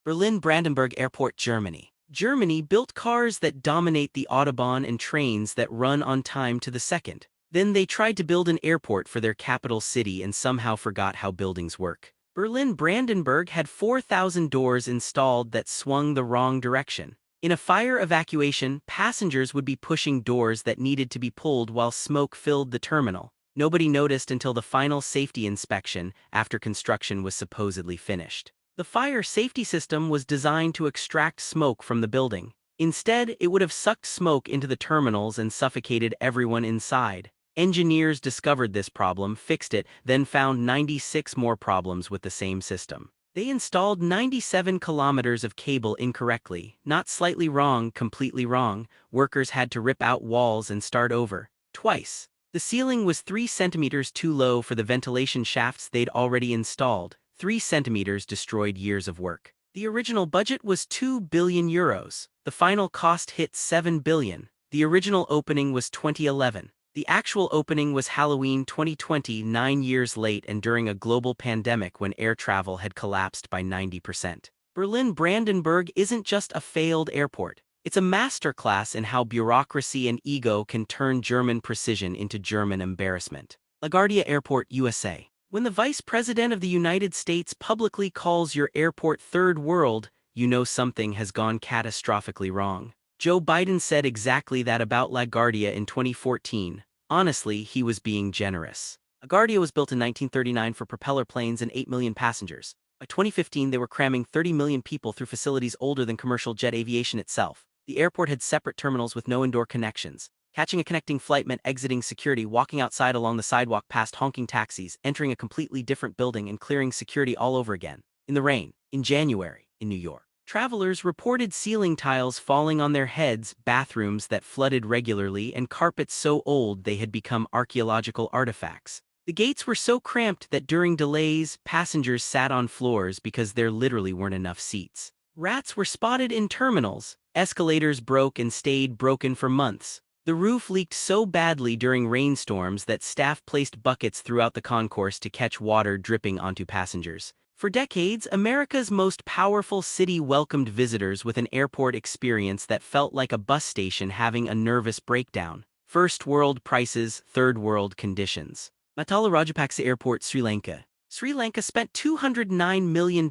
Berlin Brandenburg Airport, Germany. Germany built cars that dominate the Autobahn and trains that run on time to the second. Then they tried to build an airport for their capital city and somehow forgot how buildings work. Berlin Brandenburg had 4,000 doors installed that swung the wrong direction. In a fire evacuation, passengers would be pushing doors that needed to be pulled while smoke filled the terminal. Nobody noticed until the final safety inspection after construction was supposedly finished. The fire safety system was designed to extract smoke from the building. Instead, it would have sucked smoke into the terminals and suffocated everyone inside. Engineers discovered this problem, fixed it, then found 96 more problems with the same system. They installed 97 kilometers of cable incorrectly, not slightly wrong, completely wrong. Workers had to rip out walls and start over. Twice. The ceiling was 3 centimeters too low for the ventilation shafts they'd already installed. 3 centimeters destroyed years of work. The original budget was 2 billion euros. The final cost hit 7 billion. The original opening was 2011. The actual opening was Halloween 2020, 9 years late and during a global pandemic when air travel had collapsed by 90%. Berlin Brandenburg isn't just a failed airport. It's a masterclass in how bureaucracy and ego can turn German precision into German embarrassment. LaGuardia Airport, USA. When the Vice President of the United States publicly calls your airport third world, you know something has gone catastrophically wrong. Joe Biden said exactly that about LaGuardia in 2014. Honestly, he was being generous. LaGuardia was built in 1939 for propeller planes and 8 million passengers. By 2015, they were cramming 30 million people through facilities older than commercial jet aviation itself. The airport had separate terminals with no indoor connections. Catching a connecting flight meant exiting security, walking outside along the sidewalk past honking taxis, entering a completely different building and clearing security all over again. In the rain, in January, in New York. Travelers reported ceiling tiles falling on their heads, bathrooms that flooded regularly, and carpets so old they had become archaeological artifacts. The gates were so cramped that during delays, passengers sat on floors because there literally weren't enough seats. Rats were spotted in terminals. Escalators broke and stayed broken for months. The roof leaked so badly during rainstorms that staff placed buckets throughout the concourse to catch water dripping onto passengers. For decades, America's most powerful city welcomed visitors with an airport experience that felt like a bus station having a nervous breakdown. First world prices, third world conditions. Mattala Airport, Sri Lanka. Sri Lanka spent $209 million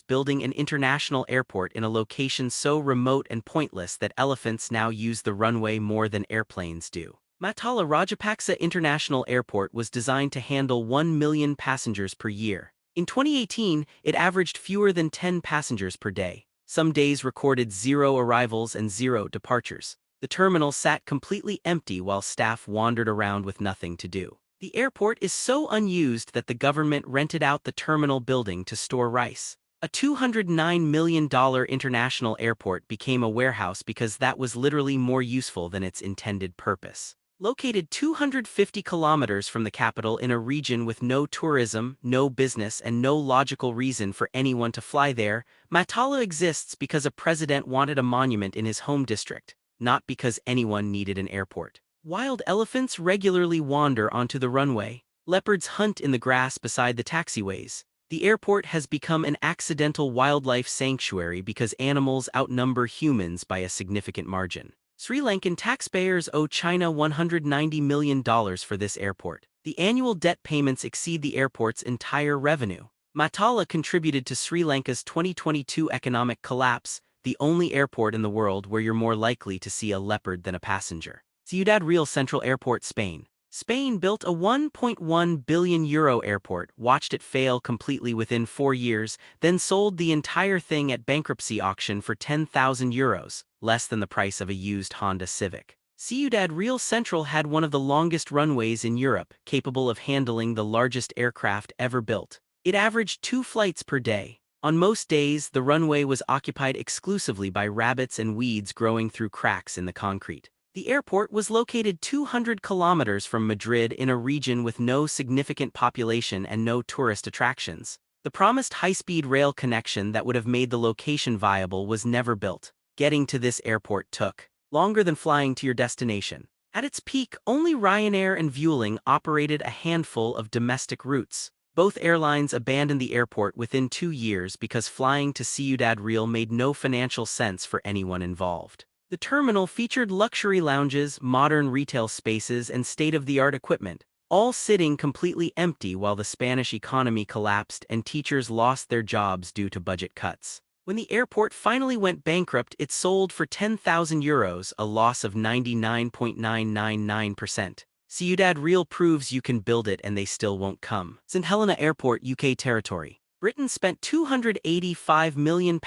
building an international airport in a location so remote and pointless that elephants now use the runway more than airplanes do. Mattala Rajapaksa International Airport was designed to handle 1 million passengers per year. In 2018, it averaged fewer than 10 passengers per day. Some days recorded 0 arrivals and 0 departures. The terminal sat completely empty while staff wandered around with nothing to do. The airport is so unused that the government rented out the terminal building to store rice. A $209 million international airport became a warehouse because that was literally more useful than its intended purpose. Located 250 kilometers from the capital in a region with no tourism, no business, and no logical reason for anyone to fly there, Mattala exists because a president wanted a monument in his home district, not because anyone needed an airport. Wild elephants regularly wander onto the runway. Leopards hunt in the grass beside the taxiways. The airport has become an accidental wildlife sanctuary because animals outnumber humans by a significant margin. Sri Lankan taxpayers owe China $190 million for this airport. The annual debt payments exceed the airport's entire revenue. Mattala contributed to Sri Lanka's 2022 economic collapse, the only airport in the world where you're more likely to see a leopard than a passenger. Ciudad Real Central Airport, Spain. Spain built a €1.1 billion airport, watched it fail completely within 4 years, then sold the entire thing at bankruptcy auction for €10,000, less than the price of a used Honda Civic. Ciudad Real Central had one of the longest runways in Europe, capable of handling the largest aircraft ever built. It averaged 2 flights per day. On most days, the runway was occupied exclusively by rabbits and weeds growing through cracks in the concrete. The airport was located 200 kilometers from Madrid in a region with no significant population and no tourist attractions. The promised high-speed rail connection that would have made the location viable was never built. Getting to this airport took longer than flying to your destination. At its peak, only Ryanair and Vueling operated a handful of domestic routes. Both airlines abandoned the airport within 2 years because flying to Ciudad Real made no financial sense for anyone involved. The terminal featured luxury lounges, modern retail spaces, and state-of-the-art equipment, all sitting completely empty while the Spanish economy collapsed and teachers lost their jobs due to budget cuts. When the airport finally went bankrupt, it sold for €10,000, a loss of 99.999%. Ciudad Real proves you can build it and they still won't come. St. Helena Airport, UK territory. Britain spent £285 million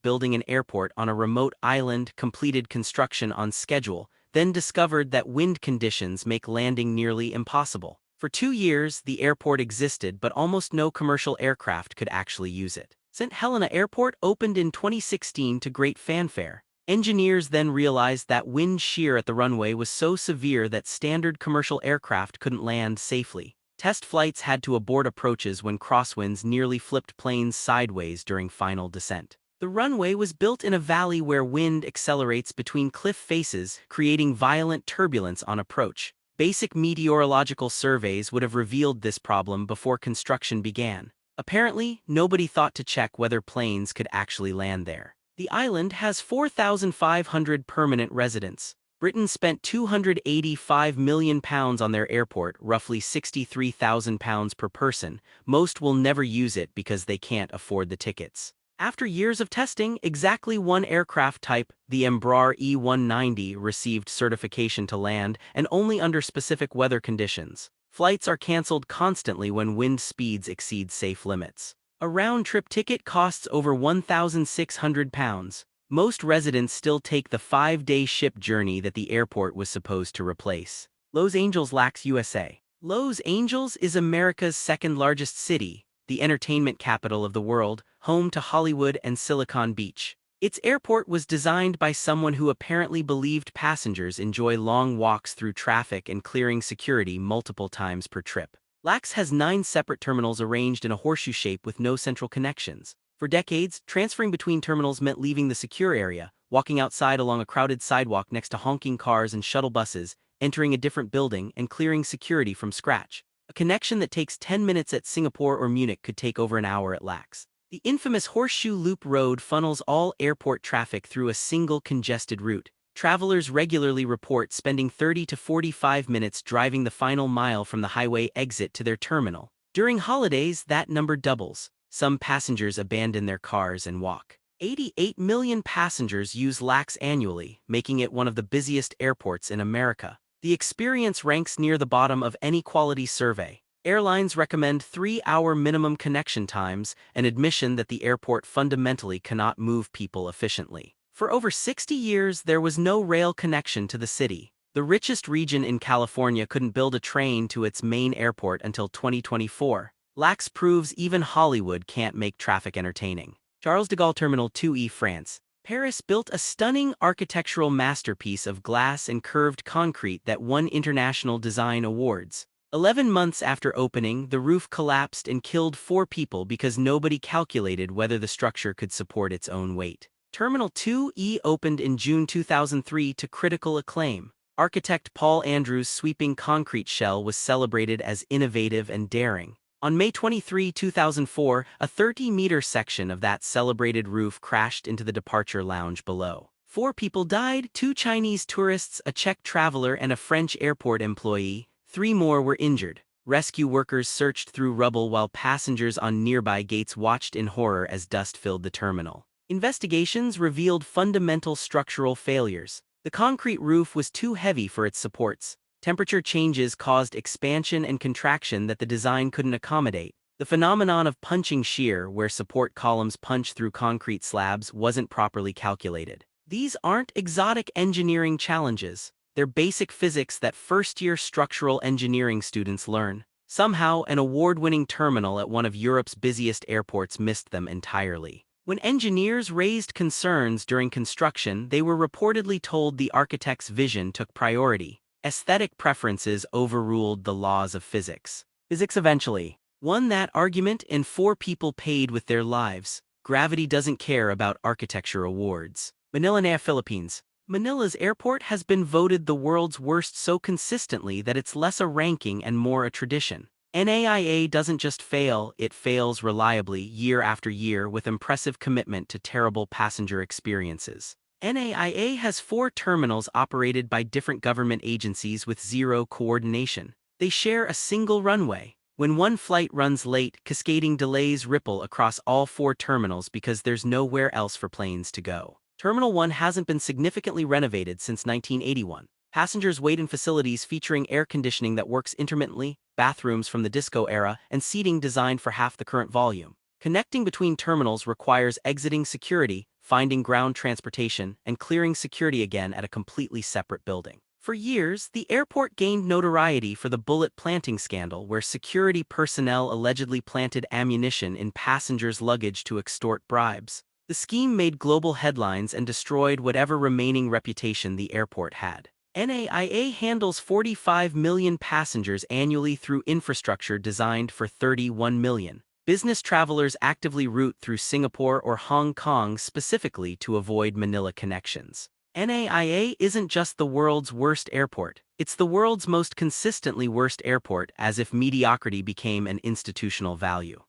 building an airport on a remote island, completed construction on schedule, then discovered that wind conditions make landing nearly impossible. For 2 years, the airport existed, but almost no commercial aircraft could actually use it. St. Helena Airport opened in 2016 to great fanfare. Engineers then realized that wind shear at the runway was so severe that standard commercial aircraft couldn't land safely. Test flights had to abort approaches when crosswinds nearly flipped planes sideways during final descent. The runway was built in a valley where wind accelerates between cliff faces, creating violent turbulence on approach. Basic meteorological surveys would have revealed this problem before construction began. Apparently, nobody thought to check whether planes could actually land there. The island has 4,500 permanent residents. Britain spent £285 million on their airport, roughly £63,000 per person. Most will never use it because they can't afford the tickets. After years of testing, exactly one aircraft type, the Embraer E190, received certification to land, and only under specific weather conditions. Flights are cancelled constantly when wind speeds exceed safe limits. A round-trip ticket costs over £1,600. Most residents still take the 5-day ship journey that the airport was supposed to replace. Los Angeles LAX, USA. Los Angeles is America's second-largest city, the entertainment capital of the world, home to Hollywood and Silicon Beach. Its airport was designed by someone who apparently believed passengers enjoy long walks through traffic and clearing security multiple times per trip. LAX has 9 separate terminals arranged in a horseshoe shape with no central connections. For decades, transferring between terminals meant leaving the secure area, walking outside along a crowded sidewalk next to honking cars and shuttle buses, entering a different building, and clearing security from scratch. A connection that takes 10 minutes at Singapore or Munich could take over an hour at LAX. The infamous Horseshoe Loop Road funnels all airport traffic through a single congested route. Travelers regularly report spending 30 to 45 minutes driving the final mile from the highway exit to their terminal. During holidays, that number doubles. Some passengers abandon their cars and walk. 88 million passengers use LAX annually, making it one of the busiest airports in America. The experience ranks near the bottom of any quality survey. Airlines recommend 3-hour minimum connection times, an admission that the airport fundamentally cannot move people efficiently. For over 60 years, there was no rail connection to the city. The richest region in California couldn't build a train to its main airport until 2024. LAX proves even Hollywood can't make traffic entertaining. Charles de Gaulle Terminal 2E, France. Paris built a stunning architectural masterpiece of glass and curved concrete that won international design awards. 11 months after opening, the roof collapsed and killed 4 people because nobody calculated whether the structure could support its own weight. Terminal 2E opened in June 2003 to critical acclaim. Architect Paul Andrews' sweeping concrete shell was celebrated as innovative and daring. On May 23, 2004, a 30-meter section of that celebrated roof crashed into the departure lounge below. 4 people died, 2 Chinese tourists, a Czech traveler, and a French airport employee. 3 more were injured. Rescue workers searched through rubble while passengers on nearby gates watched in horror as dust filled the terminal. Investigations revealed fundamental structural failures. The concrete roof was too heavy for its supports. Temperature changes caused expansion and contraction that the design couldn't accommodate. The phenomenon of punching shear, where support columns punch through concrete slabs, wasn't properly calculated. These aren't exotic engineering challenges. They're basic physics that first-year structural engineering students learn. Somehow, an award-winning terminal at one of Europe's busiest airports missed them entirely. When engineers raised concerns during construction, they were reportedly told the architect's vision took priority. Aesthetic preferences overruled the laws of physics. Physics eventually won that argument, and 4 people paid with their lives. Gravity doesn't care about architecture awards. Manila NAIA, Philippines. Manila's airport has been voted the world's worst so consistently that it's less a ranking and more a tradition. NAIA doesn't just fail, it fails reliably year after year with impressive commitment to terrible passenger experiences. NAIA has 4 terminals operated by different government agencies with zero coordination. They share a single runway. When one flight runs late, cascading delays ripple across all 4 terminals because there's nowhere else for planes to go. Terminal 1 hasn't been significantly renovated since 1981. Passengers wait in facilities featuring air conditioning that works intermittently, bathrooms from the disco era, and seating designed for half the current volume. Connecting between terminals requires exiting security, finding ground transportation, and clearing security again at a completely separate building. For years, the airport gained notoriety for the bullet planting scandal where security personnel allegedly planted ammunition in passengers' luggage to extort bribes. The scheme made global headlines and destroyed whatever remaining reputation the airport had. NAIA handles 45 million passengers annually through infrastructure designed for 31 million. Business travelers actively route through Singapore or Hong Kong specifically to avoid Manila connections. NAIA isn't just the world's worst airport, it's the world's most consistently worst airport, as if mediocrity became an institutional value.